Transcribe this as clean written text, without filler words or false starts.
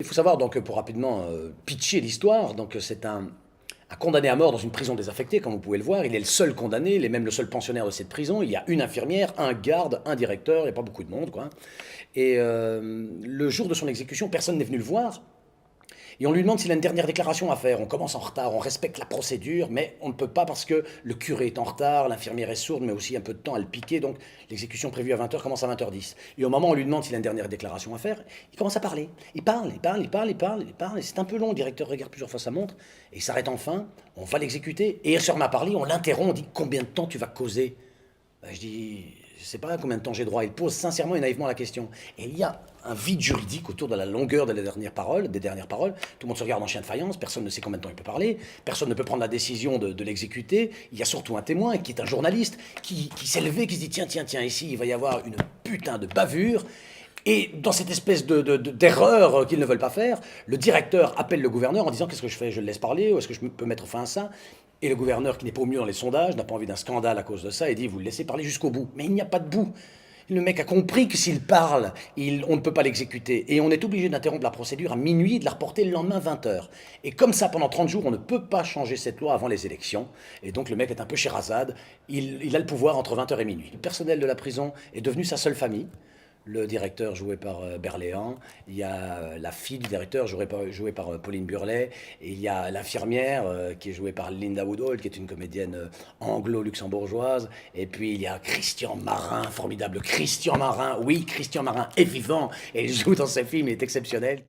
Il faut savoir donc pour rapidement pitcher l'histoire, donc c'est un condamné à mort dans une prison désaffectée, comme vous pouvez le voir. Il est le seul condamné, il est même le seul pensionnaire de cette prison. Il y a une infirmière, un garde, un directeur, il n'y a pas beaucoup de monde, quoi. Et le jour de son exécution, personne n'est venu le voir. Et on lui demande s'il a une dernière déclaration à faire. On commence en retard, on respecte la procédure, mais on ne peut pas parce que le curé est en retard, l'infirmière est sourde, mais aussi un peu de temps à le piquer. Donc l'exécution prévue à 20h commence à 20h10. Et au moment où on lui demande s'il a une dernière déclaration à faire, il commence à parler. Il parle, il parle, il parle, il parle, il parle. Et c'est un peu long, le directeur regarde plusieurs fois sa montre, et il s'arrête enfin, on va l'exécuter. Et il se remet à parler, on l'interrompt, on dit combien de temps tu vas causer. Je dis, je ne sais pas combien de temps j'ai droit. Il pose sincèrement et naïvement la question. Et il y a un vide juridique autour de la longueur des dernières paroles. Tout le monde se regarde en chien de faïence, personne ne sait combien de temps il peut parler, personne ne peut prendre la décision de l'exécuter. Il y a surtout un témoin qui est un journaliste qui s'est levé, qui se dit tiens, tiens, tiens, ici il va y avoir une putain de bavure. Et dans cette espèce d'erreur qu'ils ne veulent pas faire, le directeur appelle le gouverneur en disant qu'est-ce que je fais, je le laisse parler ou est-ce que je peux mettre fin à ça? Et le gouverneur, qui n'est pas au mieux dans les sondages, n'a pas envie d'un scandale à cause de ça, et dit vous le laissez parler jusqu'au bout. Mais il n'y a pas de bout. Le mec a compris que s'il parle, on ne peut pas l'exécuter. Et on est obligé d'interrompre la procédure à minuit et de la reporter le lendemain 20h. Et comme ça, pendant 30 jours, on ne peut pas changer cette loi avant les élections. Et donc le mec est un peu Sherazade. Il a le pouvoir entre 20h et minuit. Le personnel de la prison est devenu sa seule famille. Le directeur joué par Berléand, il y a la fille du directeur jouée par Pauline Burlet, et il y a l'infirmière qui est jouée par Linda Woodhall, qui est une comédienne anglo-luxembourgeoise, et puis il y a Christian Marin, formidable Christian Marin, oui, Christian Marin est vivant, et il joue dans ses films, il est exceptionnel.